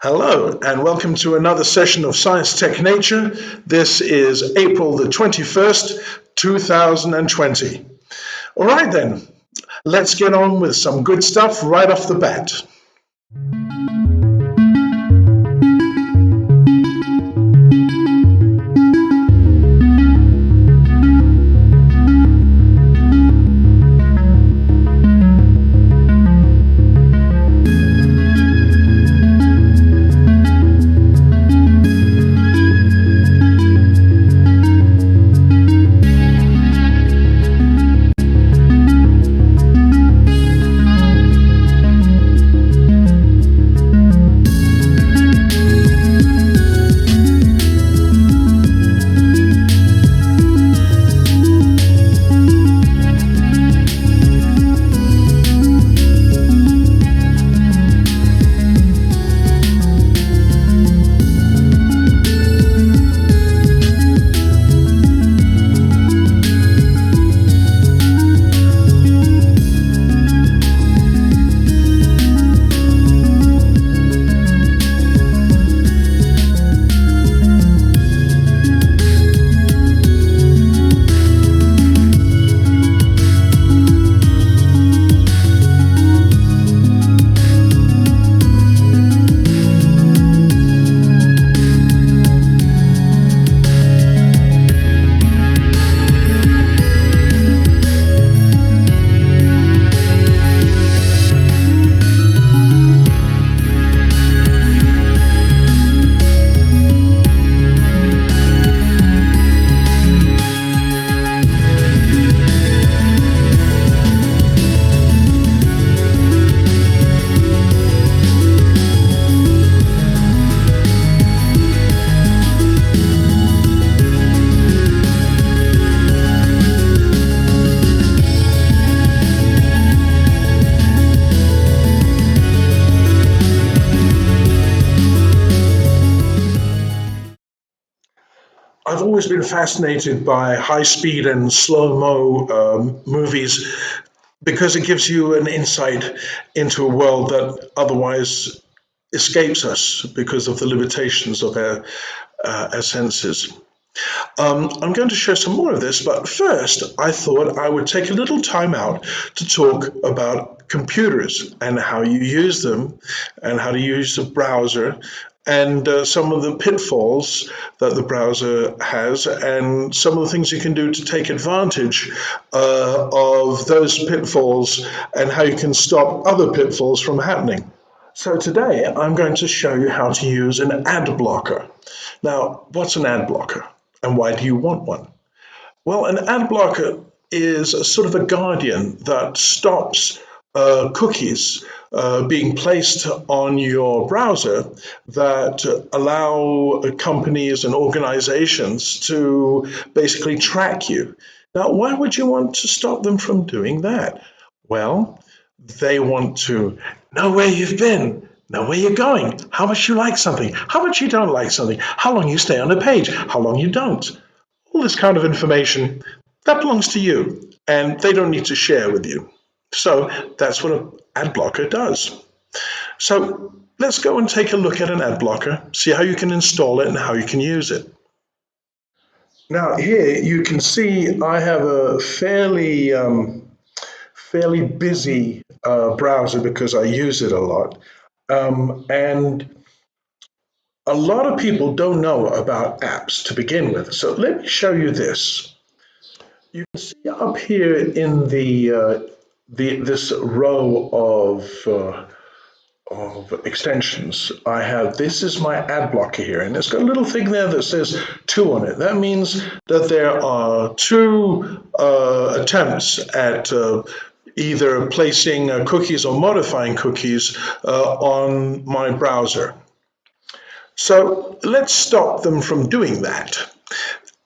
Hello, and welcome to another session of Science Tech Nature. This is April the 21st, 2020. All right then, let's get on with some good stuff right off the bat. I've always been fascinated by high-speed and slow-mo movies because it gives you an insight into a world that otherwise escapes us because of the limitations of our senses. I'm going to show some more of this, but first I thought I would take a little time out to talk about computers and how you use them and how to use the browser and some of the pitfalls that the browser has and some of the things you can do to take advantage of those pitfalls and how you can stop other pitfalls from happening. So today I'm going to show you how to use an ad blocker. Now, what's an ad blocker and why do you want one? Well, an ad blocker is a sort of a guardian that stops cookies being placed on your browser that allow companies and organizations to basically track you. Now, why would you want to stop them from doing that? Well, they want to know where you've been, know where you're going, how much you like something, how much you don't like something, how long you stay on a page, how long you don't. All this kind of information, that belongs to you, and they don't need to share with you. So that's what an ad blocker does. So let's go and take a look at an ad blocker, see how you can install it and how you can use it. Now here you can see I have a fairly busy browser because I use it a lot. And a lot of people don't know about apps to begin with. So let me show you this. You can see up here in this row of extensions, I have, this is my ad blocker here, and it's got a little thing there that says 2 on it. That means that there are 2 attempts at either placing cookies or modifying cookies on my browser. So let's stop them from doing that.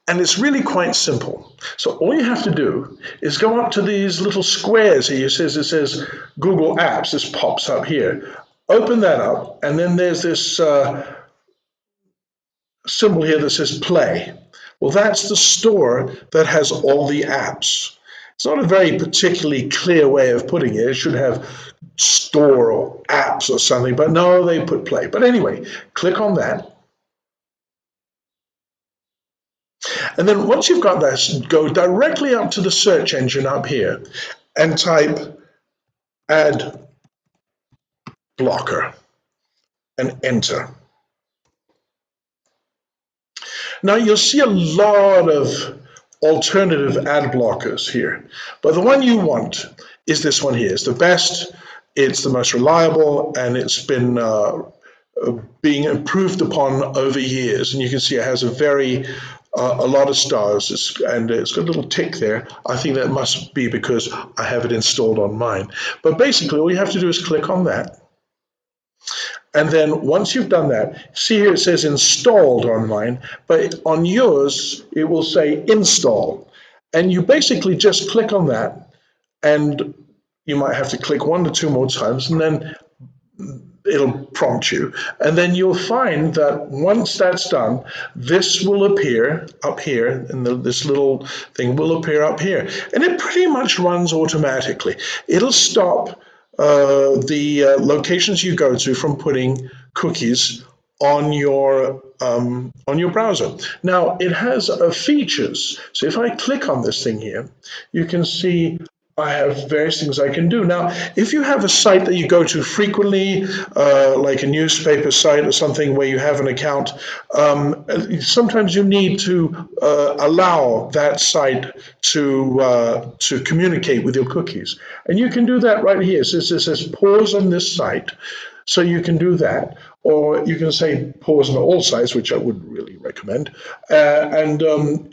And it's really quite simple. So all you have to do is go up to these little squares here. It says Google Apps. This pops up here. Open that up, and then there's this symbol here that says play. Well, that's the store that has all the apps. It's not a very particularly clear way of putting it. It should have store or apps or something, but no, they put play. But anyway, click on that. And then once you've got that, go directly up to the search engine up here and type ad blocker and enter. Now you'll see a lot of alternative ad blockers here, but the one you want is this one here. It's the best, it's the most reliable, and it's been being improved upon over years. And you can see it has a lot of stars, and it's got a little tick there. I think that must be because I have it installed on mine. But basically, all you have to do is click on that. And then once you've done that, see here it says installed on mine, but on yours, it will say install. And you basically just click on that, and you might have to click 1 to 2 more times, and then it'll prompt you. And then you'll find that once that's done, this will appear up here, and this little thing will appear up here. And it pretty much runs automatically. It'll stop the locations you go to from putting cookies on your browser. Now it has features. So if I click on this thing here, you can see I have various things I can do. Now, if you have a site that you go to frequently, like a newspaper site or something where you have an account, sometimes you need to allow that site to communicate with your cookies. And you can do that right here. So it says pause on this site. So you can do that. Or you can say pause on all sites, which I wouldn't really recommend. And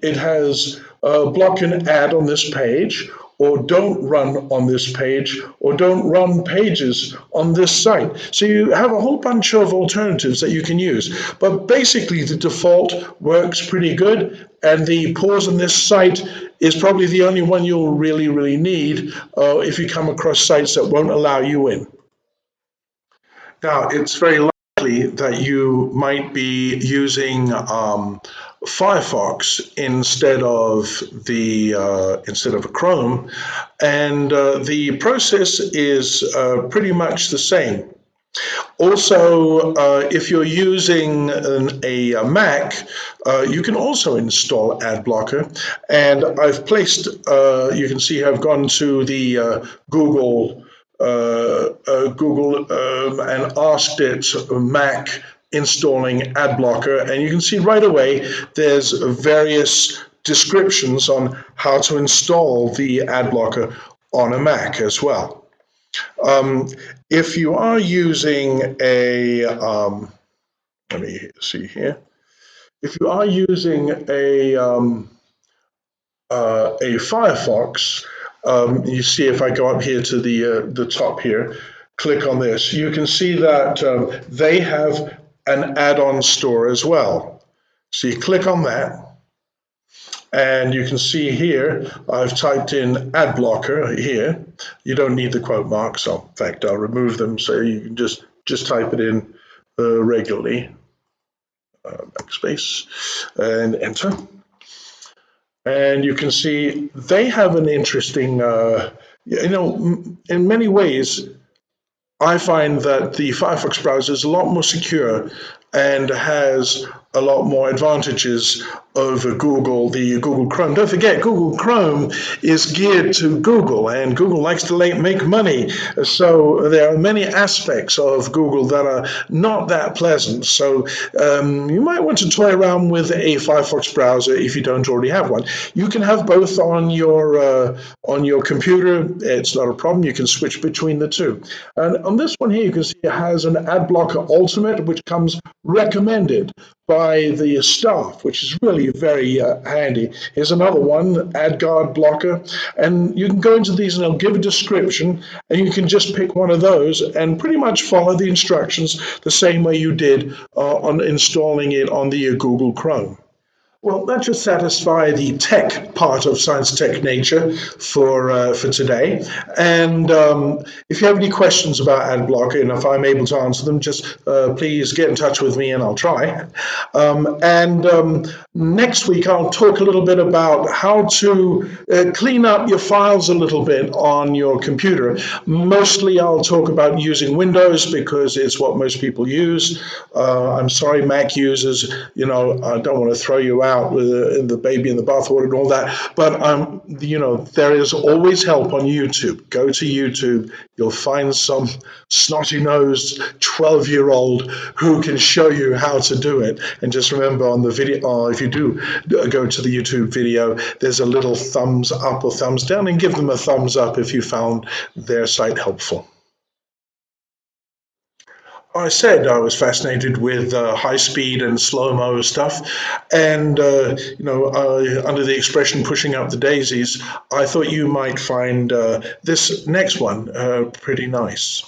it has block an ad on this page, or don't run on this page, or don't run pages on this site. So you have a whole bunch of alternatives that you can use. But basically, the default works pretty good, and the pause on this site is probably the only one you'll really need if you come across sites that won't allow you in. Now, it's very likely that you might be using Firefox instead of a Chrome, and the process is pretty much the same. Also, if you're using a Mac, you can also install ad blocker. And I've placed, you can see I've gone to the Google and asked it Mac installing ad blocker, and you can see right away there's various descriptions on how to install the ad blocker on a Mac as well. If you are using let me see here. If you are using a Firefox, you see if I go up here to the top here, click on this, you can see that they have an add-on store as well. So you click on that, and you can see here, I've typed in ad blocker here. You don't need the quote marks. So in fact, I'll remove them so you can just type it in regularly. Backspace and enter. And you can see they have an interesting, in many ways, I find that the Firefox browser is a lot more secure and has a lot more advantages over Google, the Google Chrome. Don't forget, Google Chrome is geared to Google, and Google likes to make money. So there are many aspects of Google that are not that pleasant. So you might want to toy around with a Firefox browser if you don't already have one. You can have both on your computer. It's not a problem. You can switch between the two. And on this one here, you can see it has an ad blocker ultimate, which comes recommended by the staff, which is really very handy. Here's another one, AdGuard blocker, and you can go into these and they'll give a description, and you can just pick one of those and pretty much follow the instructions the same way you did on installing it on the Google Chrome. Well, that should satisfy the tech part of Science Tech Nature for today. And if you have any questions about AdBlocker, and if I'm able to answer them, just please get in touch with me and I'll try. Next week, I'll talk a little bit about how to clean up your files a little bit on your computer. Mostly, I'll talk about using Windows because it's what most people use. I'm sorry, Mac users, I don't want to throw you out with the baby in the bathwater and all that. But there is always help on YouTube. Go to YouTube. You'll find some snotty-nosed 12-year-old who can show you how to do it. And just remember on the video, if you do go to the YouTube video, there's a little thumbs up or thumbs down, and give them a thumbs up if you found their site helpful. I said I was fascinated with high speed and slow mo stuff, and under the expression "pushing up the daisies," I thought you might find this next one pretty nice.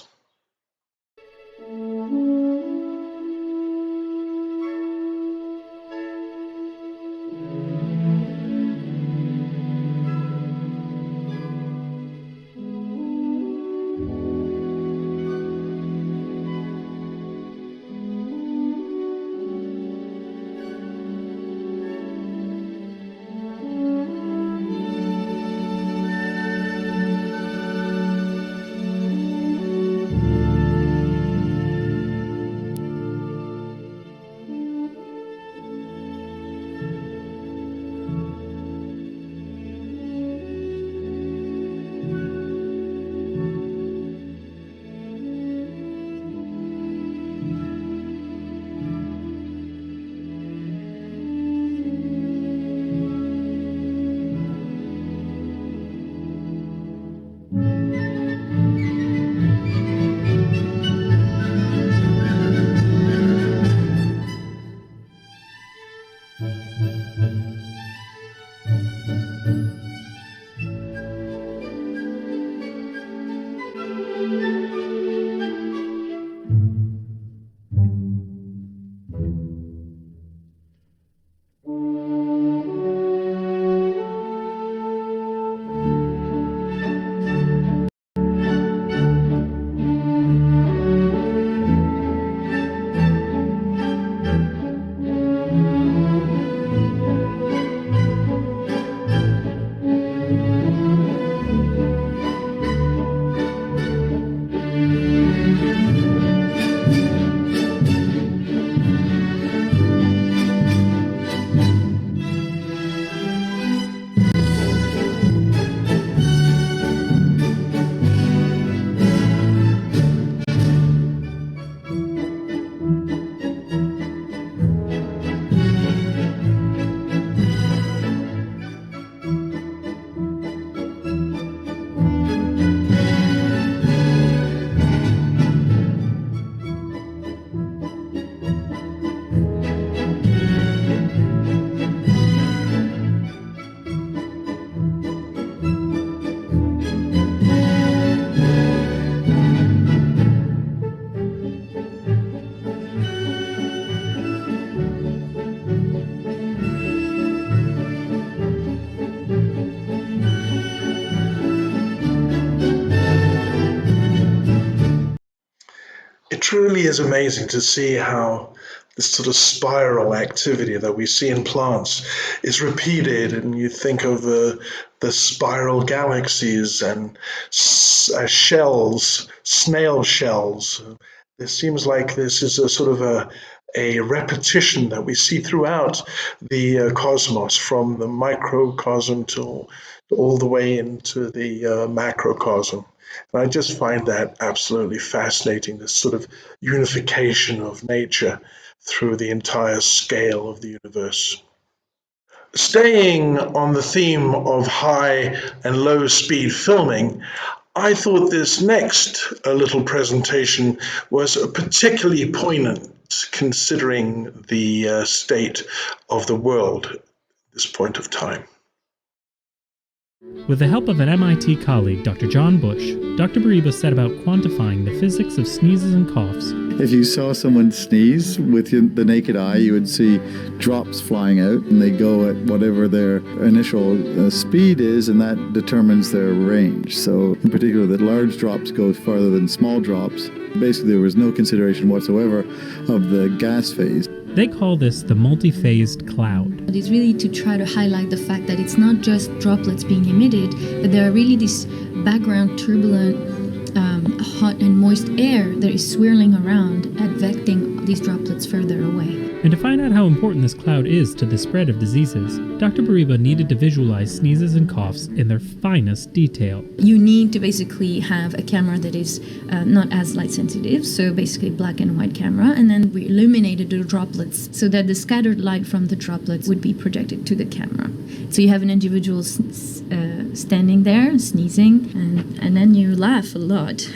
It truly is amazing to see how this sort of spiral activity that we see in plants is repeated, and you think of the spiral galaxies and shells, snail shells. It seems like this is a sort of a repetition that we see throughout the cosmos, from the microcosm to all the way into the macrocosm. And I just find that absolutely fascinating, this sort of unification of nature through the entire scale of the universe. Staying on the theme of high and low speed filming, I thought this next little presentation was particularly poignant considering the state of the world at this point of time. With the help of an MIT colleague, Dr. John Bush, Dr. Bariba set about quantifying the physics of sneezes and coughs. If you saw someone sneeze with the naked eye, you would see drops flying out, and they go at whatever their initial speed is, and that determines their range. So in particular, that large drops go farther than small drops. Basically, there was no consideration whatsoever of the gas phase. They call this the multi-phased cloud. It's really to try to highlight the fact that it's not just droplets being emitted, but there are really this background turbulent, hot and moist air that is swirling around, advecting these droplets further away. And to find out how important this cloud is to the spread of diseases, Dr. Bariba needed to visualize sneezes and coughs in their finest detail. You need to basically have a camera that is not as light sensitive, so basically black and white camera, and then we illuminated the droplets so that the scattered light from the droplets would be projected to the camera. So you have an individual standing there, sneezing, and then you laugh a lot.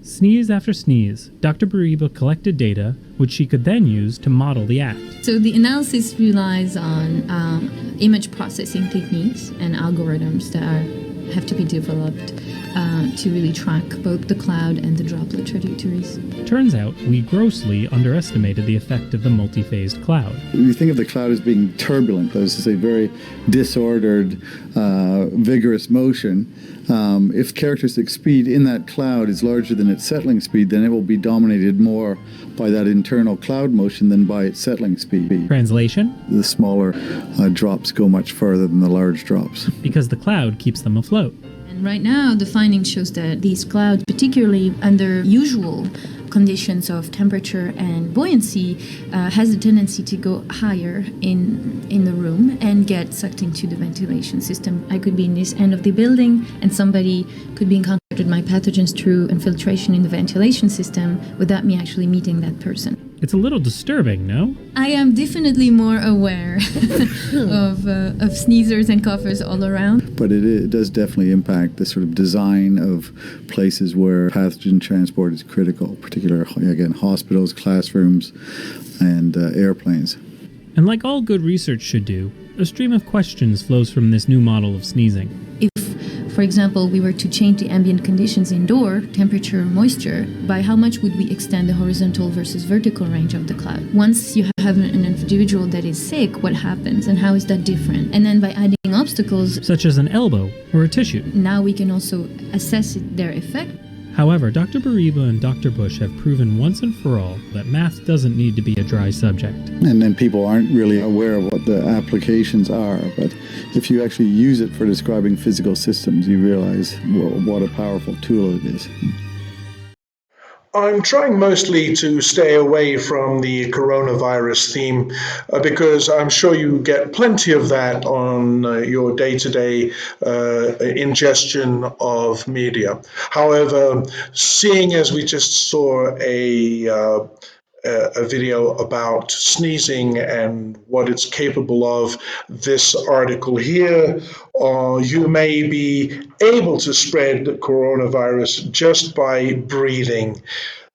Sneeze after sneeze, Dr. Bariba collected data, which she could then use to model the act. So the analysis relies on image processing techniques and algorithms that have to be developed to really track both the cloud and the droplet trajectories. Turns out we grossly underestimated the effect of the multi-phased cloud. You think of the cloud as being turbulent, that is to say very disordered, vigorous motion. If characteristic speed in that cloud is larger than its settling speed, then it will be dominated more by that internal cloud motion than by its settling speed. Translation? The smaller drops go much further than the large drops. Because the cloud keeps them afloat. And right now, the finding shows that these clouds, particularly under usual conditions of temperature and buoyancy, has a tendency to go higher in the room and get sucked into the ventilation system. I could be in this end of the building and somebody could be in contact with my pathogens through infiltration in the ventilation system without me actually meeting that person. It's a little disturbing, no? I am definitely more aware of sneezers and coughers all around. But it does definitely impact the sort of design of places where pathogen transport is critical, particularly, again, hospitals, classrooms, and airplanes. And like all good research should do, a stream of questions flows from this new model of sneezing. If, for example, we were to change the ambient conditions indoor, temperature, moisture, by how much would we extend the horizontal versus vertical range of the cloud? Once you have an individual that is sick, what happens and how is that different? And then by adding obstacles, such as an elbow or a tissue, now we can also assess their effect. However, Dr. Bariba and Dr. Bush have proven once and for all that math doesn't need to be a dry subject. And then people aren't really aware of what the applications are, but if you actually use it for describing physical systems, you realize what a powerful tool it is. I'm trying mostly to stay away from the coronavirus theme because I'm sure you get plenty of that on your day-to-day ingestion of media. However, seeing as we just saw a video about sneezing and what it's capable of, this article here, you may be able to spread the coronavirus just by breathing.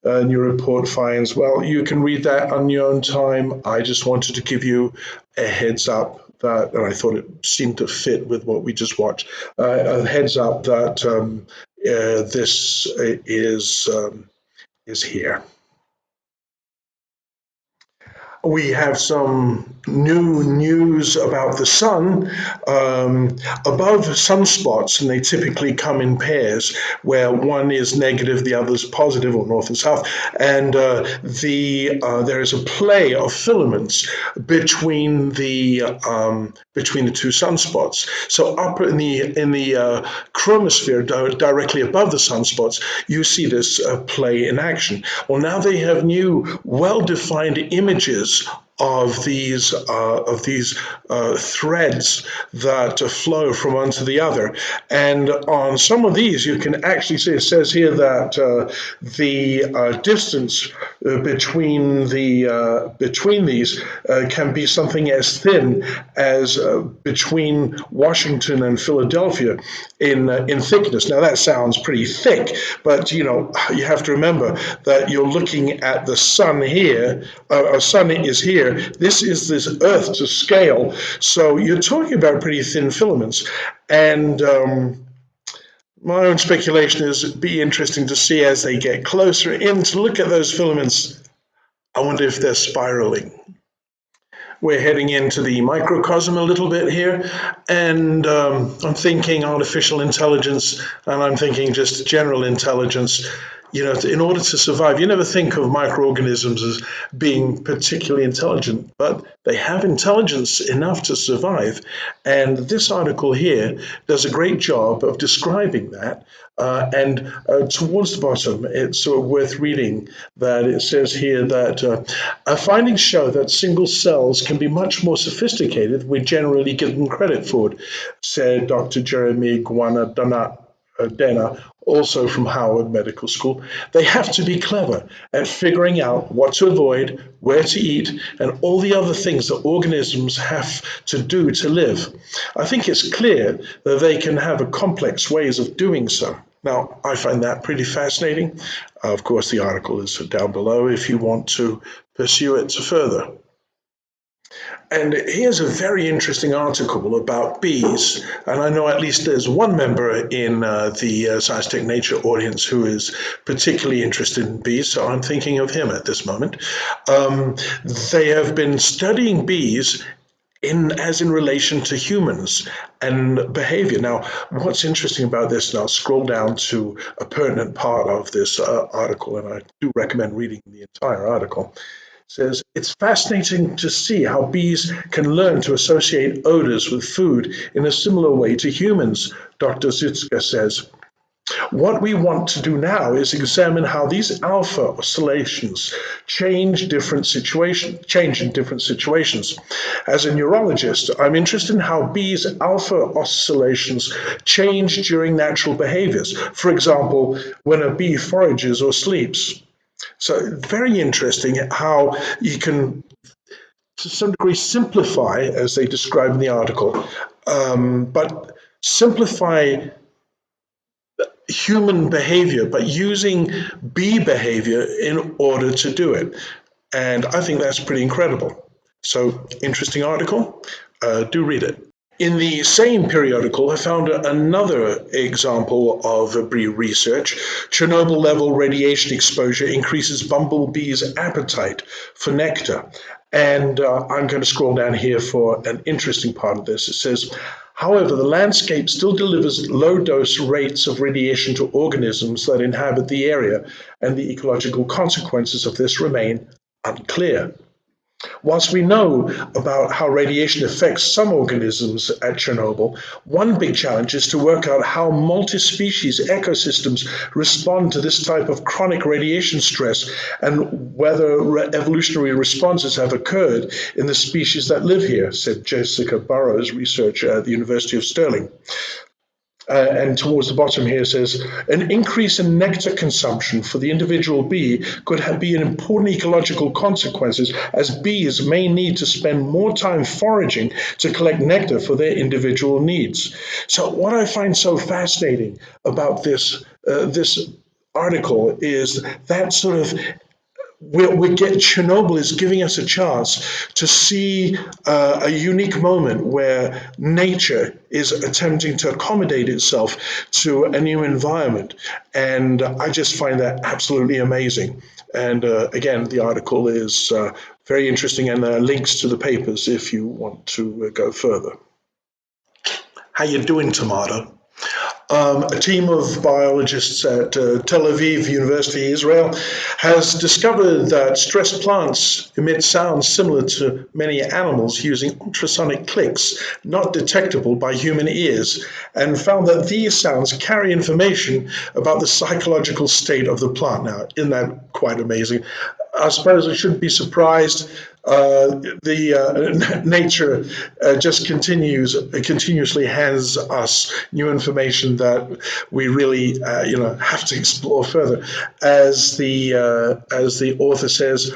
And your report finds, well, you can read that on your own time. I just wanted to give you a heads up that, and I thought it seemed to fit with what we just watched, a heads up that this is here. We have some new news about the sun. Above sunspots, and they typically come in pairs, where one is negative, the other is positive, or north and south, and there is a play of filaments between the two sunspots. So up in the chromosphere, directly above the sunspots, you see this play in action. Well, now they have new, well-defined images of these threads that flow from one to the other. And on some of these, you can actually see, it says here that the distance between these can be something as thin as between Washington and Philadelphia in thickness. Now that sounds pretty thick, but you have to remember that you're looking at the sun here. Our sun is here. This is this Earth to scale. So you're talking about pretty thin filaments. And my own speculation is it'd be interesting to see as they get closer in to look at those filaments. I wonder if they're spiraling. We're heading into the microcosm a little bit here, and I'm thinking artificial intelligence, and I'm thinking just general intelligence. In order to survive, you never think of microorganisms as being particularly intelligent, but they have intelligence enough to survive. And this article here does a great job of describing that. And towards the bottom, it's worth reading that it says here that our findings show that single cells can be much more sophisticated than we generally give them credit for, said Dr. Jeremy Guanadana, also from Howard Medical School. They have to be clever at figuring out what to avoid, where to eat, and all the other things that organisms have to do to live. I think it's clear that they can have complex ways of doing so. Now, I find that pretty fascinating. Of course, the article is down below if you want to pursue it further. And here's a very interesting article about bees. And I know at least there's one member in the SciTechNature audience who is particularly interested in bees, so I'm thinking of him at this moment. They have been studying bees in relation to humans and behavior. Now, what's interesting about this, and I'll scroll down to a pertinent part of this article, and I do recommend reading the entire article, says, it's fascinating to see how bees can learn to associate odors with food in a similar way to humans, Dr. Zitska says. What we want to do now is examine how these alpha oscillations change in different situations. As a neurologist, I'm interested in how bees' alpha oscillations change during natural behaviors. For example, when a bee forages or sleeps. So very interesting how you can, to some degree, simplify, as they describe in the article, but simplify human behavior, but using bee behavior in order to do it. And I think that's pretty incredible. So, interesting article. Do read it. In the same periodical, I found another example of bee research. Chernobyl-level radiation exposure increases bumblebees' appetite for nectar. And I'm going to scroll down here for an interesting part of this. It says, however, the landscape still delivers low-dose rates of radiation to organisms that inhabit the area, and the ecological consequences of this remain unclear. Whilst we know about how radiation affects some organisms at Chernobyl, one big challenge is to work out how multi-species ecosystems respond to this type of chronic radiation stress, and whether evolutionary responses have occurred in the species that live here, said Jessica Burrows, researcher at the University of Stirling. And towards the bottom here says, an increase in nectar consumption for the individual bee could be an important ecological consequences, as bees may need to spend more time foraging to collect nectar for their individual needs. So what I find so fascinating about this article is that sort of Chernobyl is giving us a chance to see a unique moment where nature is attempting to accommodate itself to a new environment. And I just find that absolutely amazing. And again, the article is very interesting, and there are links to the papers if you want to go further. How you doing, Tomato? A team of biologists at Tel Aviv University, Israel, has discovered that stressed plants emit sounds similar to many animals using ultrasonic clicks not detectable by human ears, and found that these sounds carry information about the psychological state of the plant. Now, isn't that quite amazing? I suppose I shouldn't be surprised. nature just continuously hands us new information that we really, have to explore further. As the author says,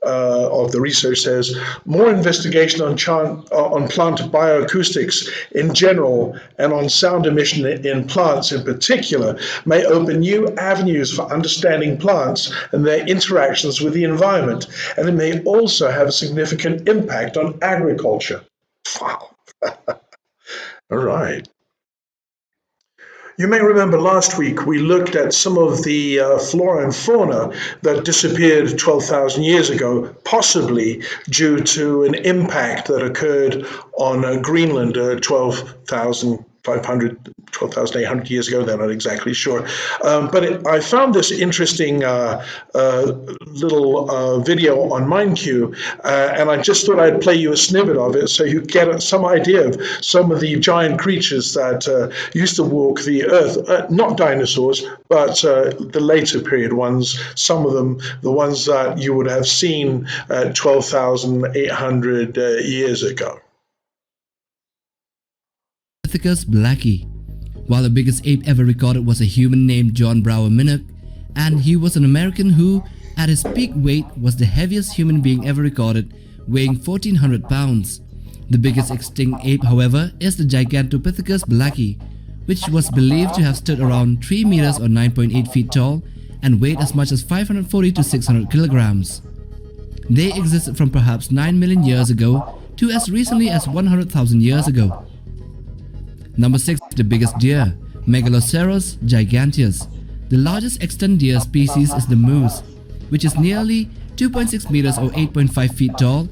of the research says, more investigation on plant bioacoustics in general and on sound emission in plants in particular may open new avenues for understanding plants and their interactions with the environment, and it may also have a significant impact on agriculture. Wow. All right. You may remember last week we looked at some of the flora and fauna that disappeared 12,000 years ago, possibly due to an impact that occurred on Greenland 12,800 years ago. They're not exactly sure. But I found this interesting little video on MindQ, and I just thought I'd play you a snippet of it so you get some idea of some of the giant creatures that used to walk the earth. Not dinosaurs, but the later period ones, some of them, the ones that you would have seen 12,800 years ago. Pithecus blacki. While the biggest ape ever recorded was a human named John Brower Minnock, and he was an American who, at his peak weight, was the heaviest human being ever recorded, weighing 1,400 pounds. The biggest extinct ape, however, is the Gigantopithecus blacki, which was believed to have stood around 3 meters or 9.8 feet tall and weighed as much as 540 to 600 kilograms. They existed from perhaps 9 million years ago to as recently as 100,000 years ago. Number 6. The biggest deer, Megaloceros giganteus. The largest extant deer species is the moose, which is nearly 2.6 meters or 8.5 feet tall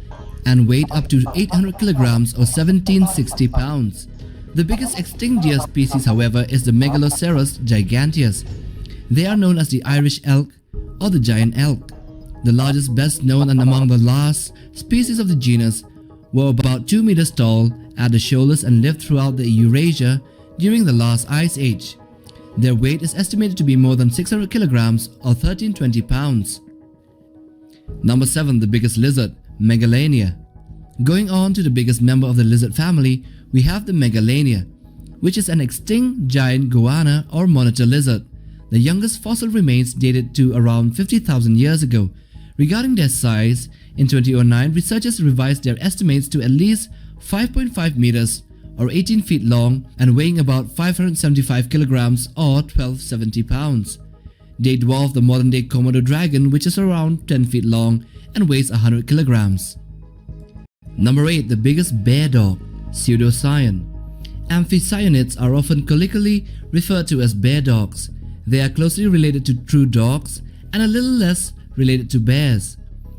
and weighed up to 800 kilograms or 1,760 pounds. The biggest extinct deer species, however, is the Megaloceros giganteus. They are known as the Irish elk or the giant elk. The largest, best known and among the last species of the genus, were about 2 meters tall at the shoulders and lived throughout the Eurasia during the last ice age. Their weight is estimated to be more than 600 kilograms or 1,320 pounds. Number 7. The biggest lizard, Megalania. Going on to the biggest member of the lizard family, we have the Megalania, which is an extinct giant goanna or monitor lizard. The youngest fossil remains dated to around 50,000 years ago. Regarding their size, in 2009, researchers revised their estimates to at least 5.5 meters or 18 feet long and weighing about 575 kilograms or 1,270 pounds. They dwarf the modern-day Komodo dragon, which is around 10 feet long and weighs 100 kilograms. Number 8. The biggest bear dog, Pseudocyan. Amphicyonids are often colloquially referred to as bear dogs. They are closely related to true dogs and a little less related to bears.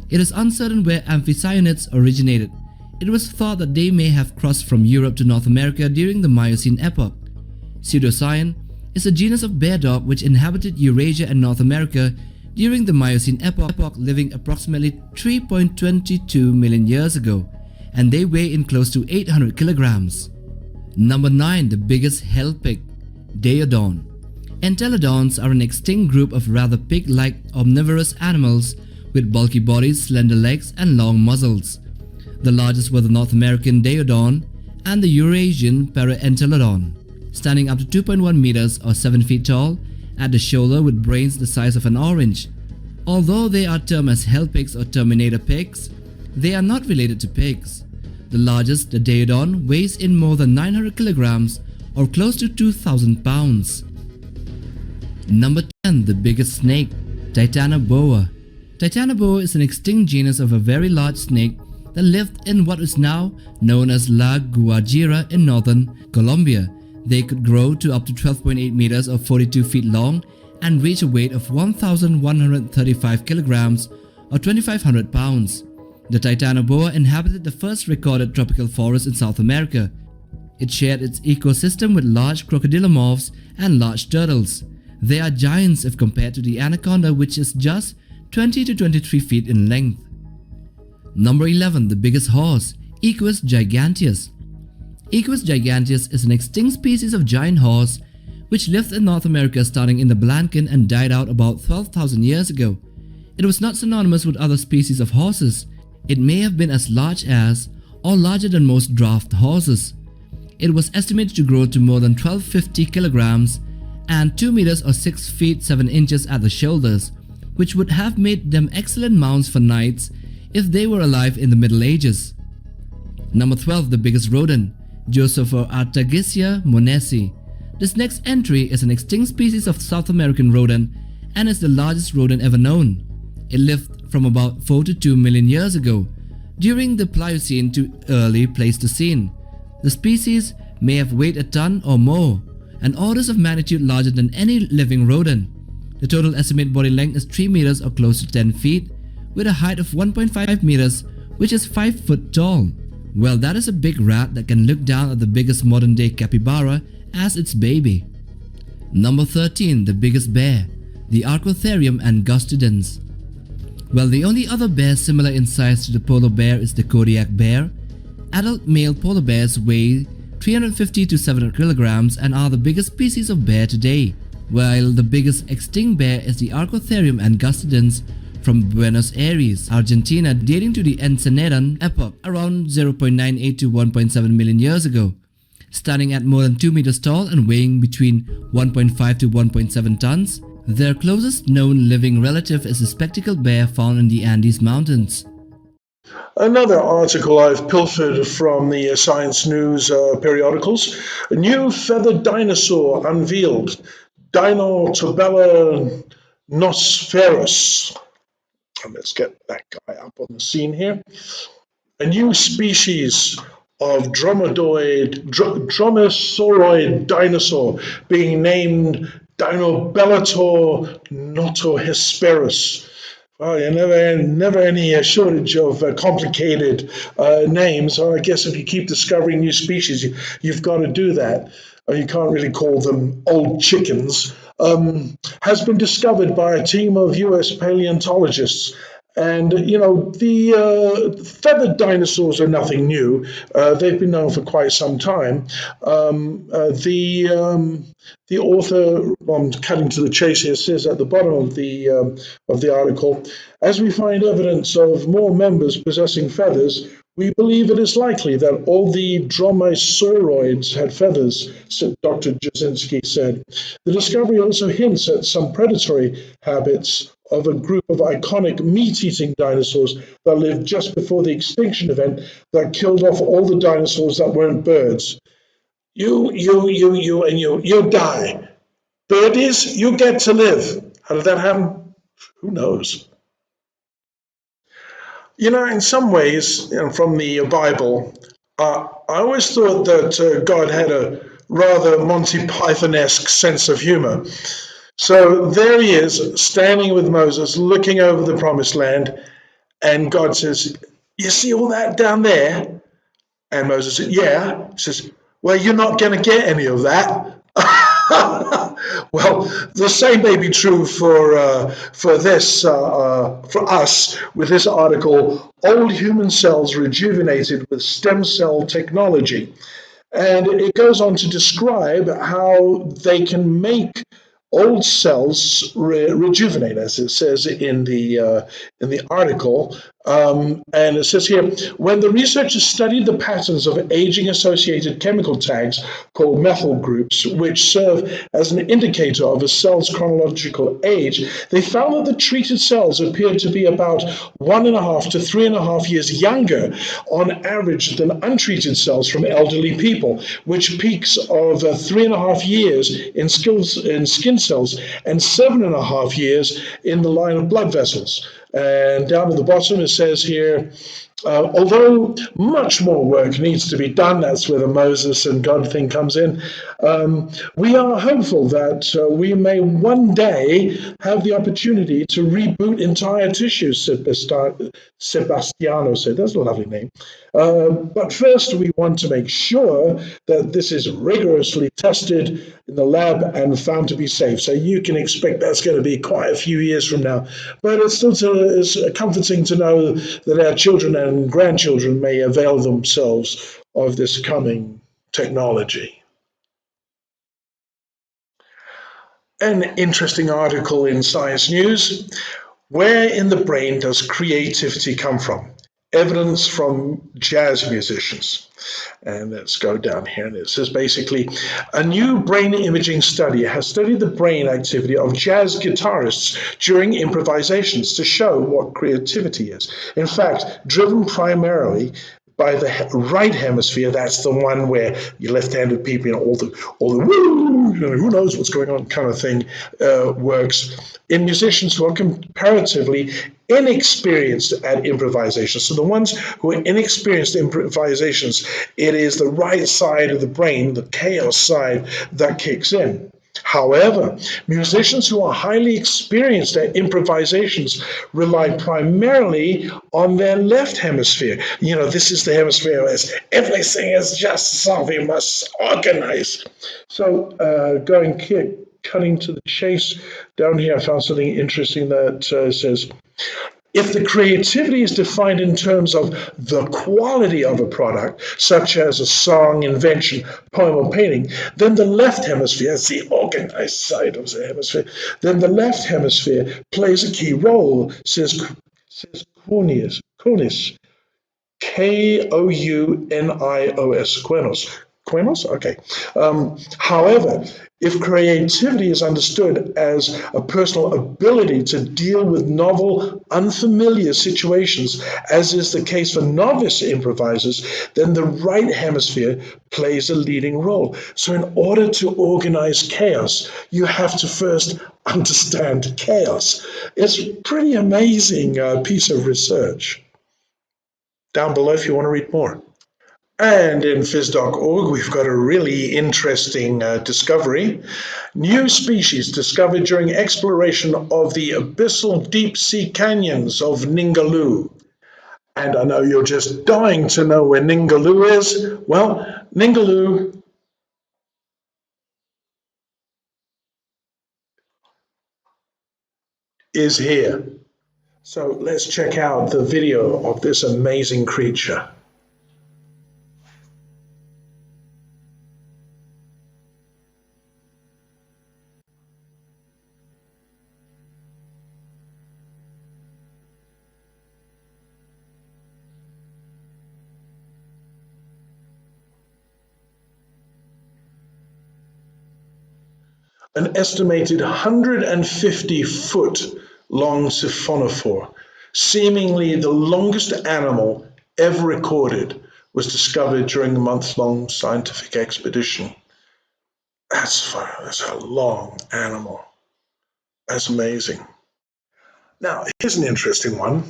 It is uncertain where amphicyonids originated. It was thought that they may have crossed from Europe to North America during the Miocene epoch. Pseudocyan is a genus of bear dog which inhabited Eurasia and North America during the Miocene epoch, living approximately 3.22 million years ago, and they weigh in close to 800 kilograms. Number 9. The biggest hell pig, Daeodon. Entelodons are an extinct group of rather pig-like omnivorous animals with bulky bodies, slender legs, and long muzzles. The largest were the North American Daeodon and the Eurasian Paraentelodon, standing up to 2.1 meters or 7 feet tall at the shoulder with brains the size of an orange. Although they are termed as hell pigs or terminator pigs, they are not related to pigs. The largest, the Daeodon, weighs in more than 900 kilograms or close to 2,000 pounds. Number 10. The biggest snake, Titanoboa. Titanoboa is an extinct genus of a very large snake that lived in what is now known as La Guajira in northern Colombia. They could grow to up to 12.8 meters or 42 feet long and reach a weight of 1,135 kilograms or 2,500 pounds. The Titanoboa inhabited the first recorded tropical forest in South America. It shared its ecosystem with large crocodilomorphs and large turtles. They are giants if compared to the anaconda, which is just 20 to 23 feet in length. Number 11. The biggest horse, Equus giganteus. Equus giganteus is an extinct species of giant horse which lived in North America starting in the Blancan and died out about 12,000 years ago. It was not synonymous with other species of horses. It may have been as large as or larger than most draft horses. It was estimated to grow to more than 1250 kilograms and 2 meters or 6 feet 7 inches at the shoulders, which would have made them excellent mounts for knights if they were alive in the Middle Ages. Number 12, the biggest rodent, Josephoartagisia monesi. This next entry is an extinct species of South American rodent and is the largest rodent ever known. It lived from about 4 to 2 million years ago, during the Pliocene to early Pleistocene. The species may have weighed a ton or more, and orders of magnitude larger than any living rodent. The total estimated body length is 3 meters or close to 10 feet, with a height of 1.5 meters, which is 5 foot tall. Well, that is a big rat that can look down at the biggest modern day capybara as its baby. Number 13, the biggest bear, the Archotherium angustidens. Well, the only other bear similar in size to the polar bear is the Kodiak bear. Adult male polar bears weigh 350 to 700 kilograms and are the biggest species of bear today, while the biggest extinct bear is the Archotherium angustidens from Buenos Aires, Argentina, dating to the Encenadan epoch around 0.98 to 1.7 million years ago. Standing at more than 2 meters tall and weighing between 1.5 to 1.7 tons, their closest known living relative is the spectacled bear found in the Andes Mountains. Another article I've pilfered from the Science News periodicals. A new feathered dinosaur unveiled, Dineobellator notohesperus. Let's get that guy up on the scene here. A new species of dromaeosauroid dinosaur being named Dineobellator notohesperus. Well, you never any shortage of complicated names. So I guess if you keep discovering new species, you've got to do that. You can't really call them old chickens. Has been discovered by a team of US paleontologists. And, the feathered dinosaurs are nothing new. They've been known for quite some time. The author, I'm cutting to the chase here, says at the bottom of the article, as we find evidence of more members possessing feathers, we believe it is likely that all the dromaeosauroids had feathers, Dr. Jasinski said. The discovery also hints at some predatory habits of a group of iconic meat-eating dinosaurs that lived just before the extinction event that killed off all the dinosaurs that weren't birds. You die. Birdies, you get to live. How did that happen? Who knows? In some ways, from the Bible, I always thought that God had a rather Monty Python-esque sense of humor. So there he is, standing with Moses, looking over the promised land, and God says, you see all that down there? And Moses said, yeah. He says, well, you're not going to get any of that. Well, the same may be true for us with this article, Old Human Cells Rejuvenated with Stem Cell Technology. And it goes on to describe how they can make old cells rejuvenate, as it says in the article. And it says here, when the researchers studied the patterns of aging-associated chemical tags called methyl groups, which serve as an indicator of a cell's chronological age, they found that the treated cells appeared to be about 1.5 to 3.5 years younger on average than untreated cells from elderly people, which peaks of 3.5 years in skin cells and 7.5 years in the line of blood vessels. And down at the bottom it says here, although much more work needs to be done, that's where the Moses and God thing comes in, we are hopeful that we may one day have the opportunity to reboot entire tissues, Sebastiano said. That's a lovely name. But first we want to make sure that this is rigorously tested in the lab and found to be safe. So you can expect that's going to be quite a few years from now. But it's still comforting to know that our children and grandchildren may avail themselves of this coming technology. An interesting article in Science News. Where in the brain does creativity come from? evidence from jazz musicians. And let's go down here. And it says basically, a new brain imaging study has studied the brain activity of jazz guitarists during improvisations to show what creativity is. In fact, driven primarily by the right hemisphere, that's the one where your left-handed people, all the woo, who knows what's going on kind of thing works in musicians who are comparatively inexperienced at improvisation. So the ones who are inexperienced in improvisations, it is the right side of the brain, the chaos side, that kicks in. However, musicians who are highly experienced at improvisations rely primarily on their left hemisphere. This is the hemisphere where everything is just so we must organize. So cutting to the chase, down here I found something interesting that says, if the creativity is defined in terms of the quality of a product, such as a song, invention, poem, or painting, then the left hemisphere, that's the organized side of the hemisphere, then the left hemisphere plays a key role, says Kounios, Kounios, Quenos. Quenos? Okay. However, if creativity is understood as a personal ability to deal with novel, unfamiliar situations, as is the case for novice improvisers, then the right hemisphere plays a leading role. So in order to organize chaos, you have to first understand chaos. It's a pretty amazing piece of research. Down below if you want to read more. And in phys.org, we've got a really interesting discovery. New species discovered during exploration of the abyssal deep sea canyons of Ningaloo. And I know you're just dying to know where Ningaloo is. Well, Ningaloo is here. So let's check out the video of this amazing creature. An estimated 150-foot long siphonophore, seemingly the longest animal ever recorded, was discovered during a month-long scientific expedition. That's a long animal. That's amazing. Now, here's an interesting one.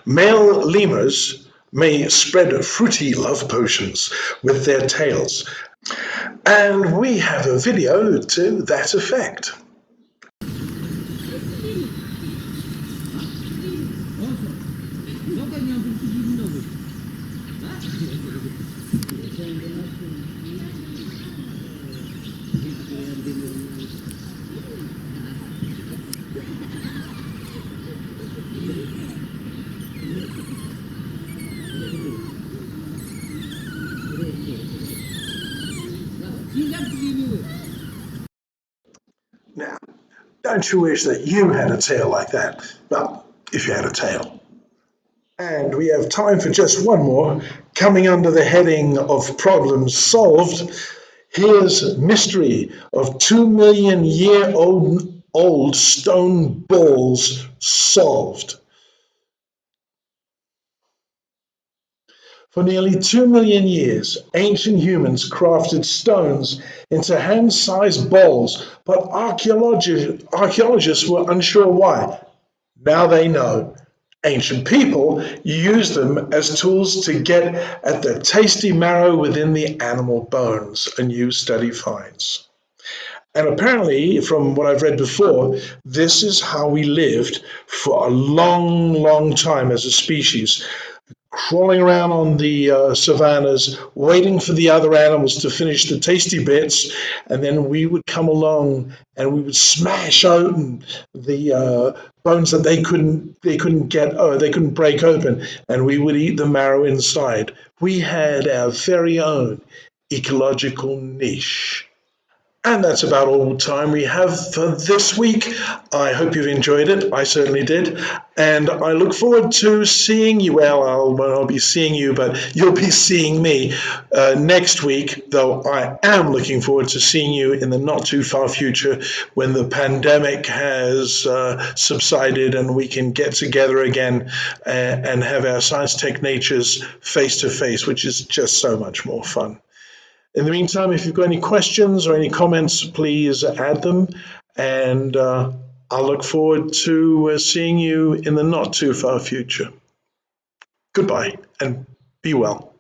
Male lemurs may spread fruity love potions with their tails. And we have a video to that effect. Now, don't you wish that you had a tail like that? Well, if you had a tail. And we have time for just one more, coming under the heading of problems solved. Here's mystery of 2 million-year-old stone balls solved. For nearly 2 million years, ancient humans crafted stones into hand-sized bowls, but archaeologists were unsure why. Now they know. Ancient people used them as tools to get at the tasty marrow within the animal bones, a new study finds. And apparently, from what I've read before, this is how we lived for a long, long time as a species, crawling around on the savannas, waiting for the other animals to finish the tasty bits, and then we would come along and we would smash open the bones that they couldn't break open, and we would eat the marrow inside. We had our very own ecological niche. And that's about all time we have for this week. I hope you've enjoyed it. I certainly did. And I look forward to seeing you. Well, I'll be seeing you, but you'll be seeing me next week, though I am looking forward to seeing you in the not too far future when the pandemic has subsided and we can get together again and have our Science Tech Natures face to face, which is just so much more fun. In the meantime, if you've got any questions or any comments, please add them. And I'll look forward to seeing you in the not too far future. Goodbye and be well.